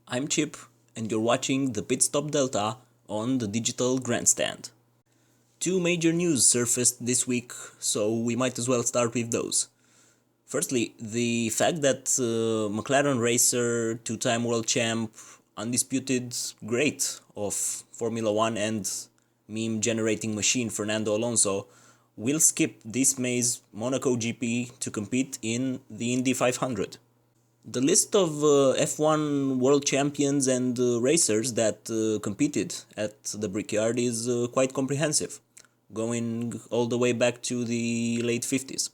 I'm Chip, and you're watching the PitStop Delta on the Digital Grandstand. Two major news surfaced this week, so we might as well start with those. Firstly, the fact that McLaren racer, two-time world champ, undisputed great of Formula One and meme-generating machine Fernando Alonso will skip this May's Monaco GP to compete in the Indy 500. The list of F1 world champions and racers that competed at the Brickyard is quite comprehensive, going all the way back to the late 50s.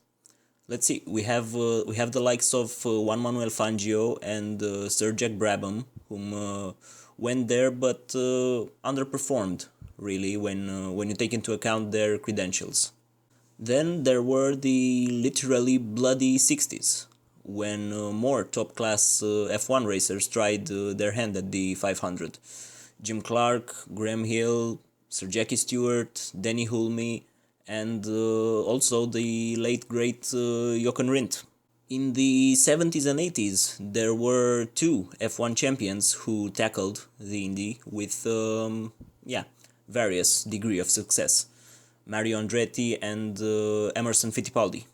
Let's see, we have the likes of Juan Manuel Fangio and Sir Jack Brabham, whom went there but underperformed, really, when you take into account their credentials. Then there were the literally bloody 60s, when more top-class F1 racers tried their hand at the 500. Jim Clark, Graham Hill, Sir Jackie Stewart, Denny Hulme, and also the late great Jochen Rindt. In the 70s and 80s, there were two F1 champions who tackled the Indy with, various degree of success. Mario Andretti and Emerson Fittipaldi.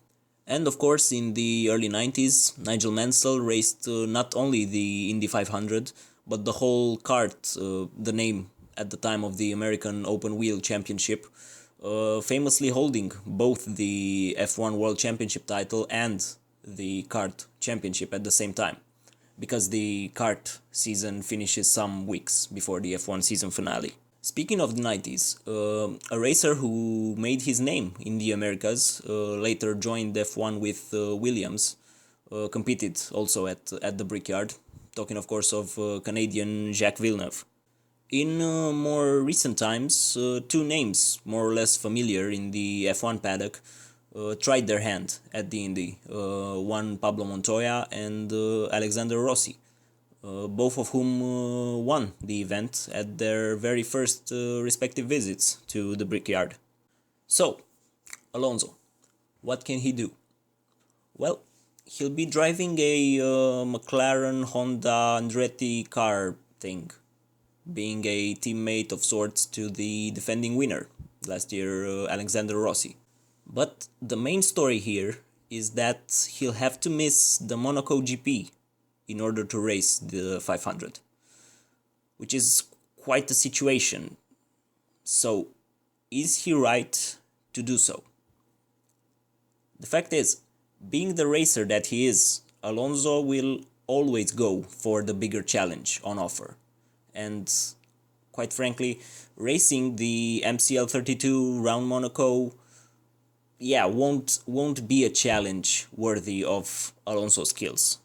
And of course, in the early 90s, Nigel Mansell raced not only the Indy 500, but the whole kart, the name at the time of the American Open Wheel Championship, famously holding both the F1 World Championship title and the kart championship at the same time, because the kart season finishes some weeks before the F1 season finale. Speaking of the 90s, a racer who made his name in the Americas, later joined F1 with Williams, competed also at the Brickyard, talking of course of Canadian Jacques Villeneuve. In more recent times, two names more or less familiar in the F1 paddock tried their hand at the Indy, one Pablo Montoya and Alexander Rossi. Both of whom won the event at their very first respective visits to the Brickyard. So, Alonso, what can he do? Well, he'll be driving a McLaren Honda Andretti car thing, being a teammate of sorts to the defending winner, last year Alexander Rossi. But the main story here is that he'll have to miss the Monaco GP in order to race the 500, which is quite a situation. So, is he right to do so? The fact is, being the racer that he is, Alonso will always go for the bigger challenge on offer. And quite frankly, racing the MCL 32 round Monaco, won't be a challenge worthy of Alonso's skills.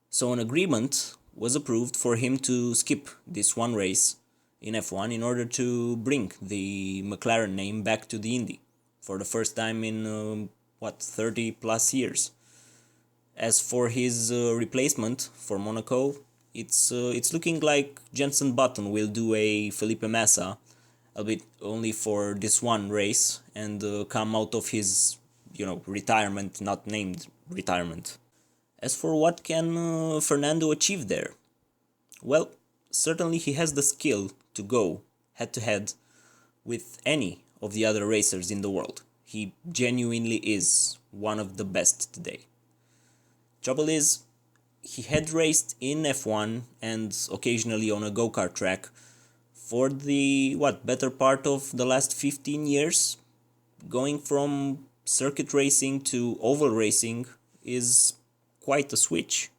So an agreement was approved for him to skip this one race in F1 in order to bring the McLaren name back to the Indy for the first time in 30 plus years. As for his replacement for Monaco, it's looking like Jenson Button will do a Felipe Massa, albeit only for this one race, and come out of his retirement, not named retirement. As for what can Fernando achieve there? Well, certainly he has the skill to go head-to-head with any of the other racers in the world. He genuinely is one of the best today. Trouble is, he had raced in F1 and occasionally on a go-kart track for the, better part of the last 15 years? Going from circuit racing to oval racing is quite a switch.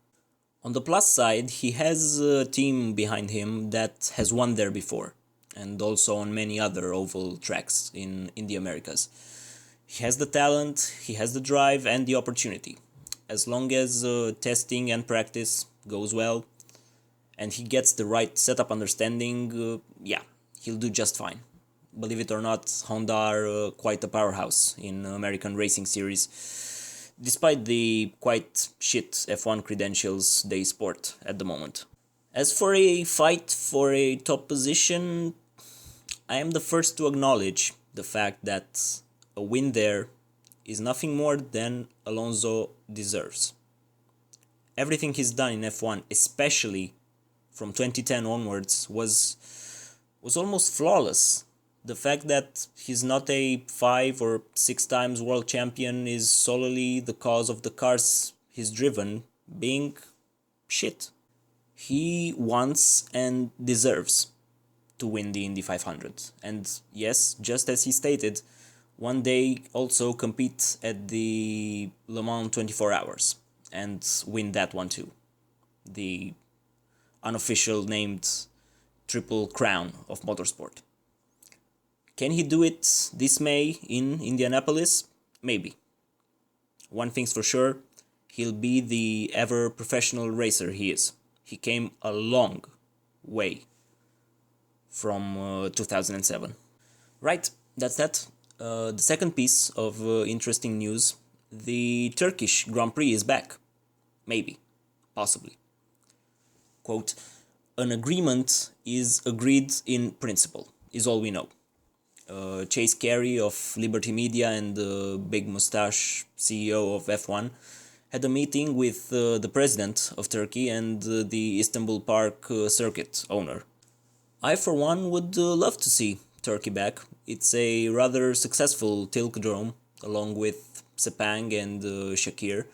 On the plus side, he has a team behind him that has won there before, and also on many other oval tracks in the Americas. He has the talent, he has the drive and the opportunity. As long as testing and practice goes well, and he gets the right setup understanding, he'll do just fine. Believe it or not, Honda are quite a powerhouse in American racing series, despite the quite shit F1 credentials they sport at the moment. As for a fight for a top position, I am the first to acknowledge the fact that a win there is nothing more than Alonso deserves. Everything he's done in F1, especially from 2010 onwards was almost flawless. The fact that he's not a 5 or 6 times world champion is solely the cause of the cars he's driven being shit. He wants and deserves to win the Indy 500. And yes, just as he stated, one day also compete at the Le Mans 24 hours and win that one too. The unofficial named Triple Crown of motorsport. Can he do it this May in Indianapolis? Maybe. One thing's for sure, he'll be the ever professional racer he is. He came a long way from 2007. Right, that's that. The second piece of interesting news, the Turkish Grand Prix is back. Maybe. Possibly. Quote, an agreement is agreed in principle, is all we know. Chase Carey of Liberty Media and the Big Mustache CEO of F1 had a meeting with the president of Turkey and the Istanbul Park circuit owner. I, for one, would love to see Turkey back. It's a rather successful Tilkdrome, along with Sepang and Shakir.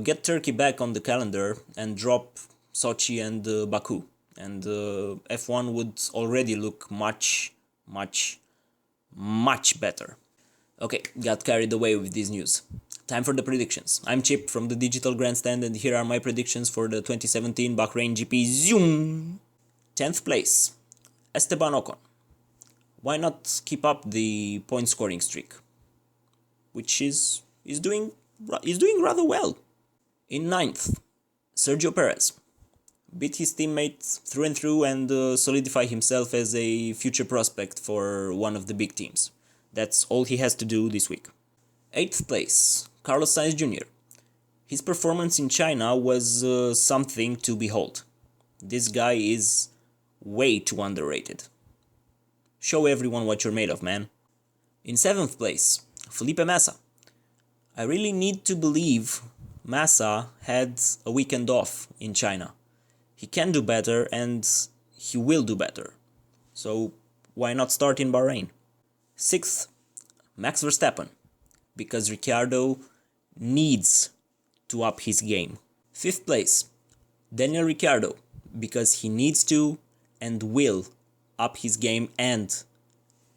Get Turkey back on the calendar and drop Sochi and Baku. And F1 would already look much better. Okay, got carried away with this news. Time for the predictions. I'm Chip from the Digital Grandstand and here are my predictions for the 2017 Bahrain GP. Zoom! 10th place, Esteban Ocon. Why not keep up the point scoring streak? Which is doing rather well. In 9th, Sergio Perez. Beat his teammates through and through and solidify himself as a future prospect for one of the big teams. That's all he has to do this week. 8th place, Carlos Sainz Jr. His performance in China was something to behold. This guy is way too underrated. Show everyone what you're made of, man. In 7th place, Felipe Massa. I really need to believe Massa had a weekend off in China. He can do better and he will do better. So why not start in Bahrain? 6th, Max Verstappen. Because Ricciardo needs to up his game. 5th place, Daniel Ricciardo. Because he needs to and will up his game and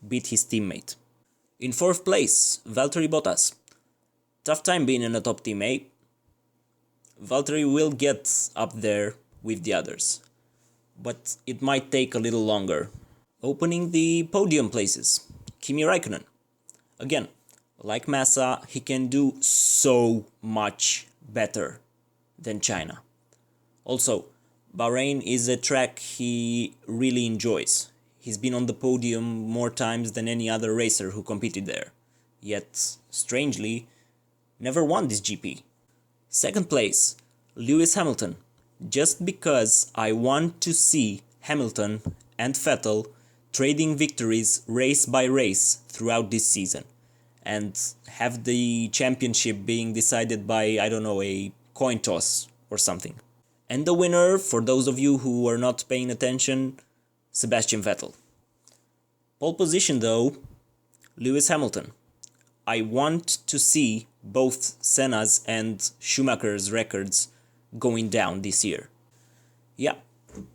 beat his teammate. In 4th place, Valtteri Bottas. Tough time being in a top team, eh? Valtteri will get up there with the others, but it might take a little longer. Opening the podium places, Kimi Räikkönen. Again, like Massa, he can do so much better than China. Also, Bahrain is a track he really enjoys. He's been on the podium more times than any other racer who competed there. Yet, strangely, never won this GP. 2nd place, Lewis Hamilton. Just because I want to see Hamilton and Vettel trading victories race by race throughout this season. And have the championship being decided by, I don't know, a coin toss or something. And the winner, for those of you who are not paying attention, Sebastian Vettel. Pole position though, Lewis Hamilton. I want to see both Senna's and Schumacher's records going down this year. Yeah,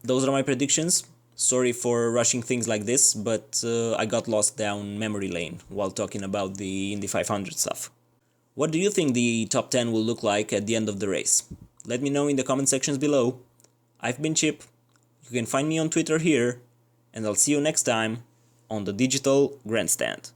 those are my predictions. Sorry for rushing things like this, but I got lost down memory lane while talking about the Indy 500 stuff. What do you think the top 10 will look like at the end of the race? Let me know in the comment sections below. I've been Chip. You can find me on Twitter here, and I'll see you next time on the Digital Grandstand.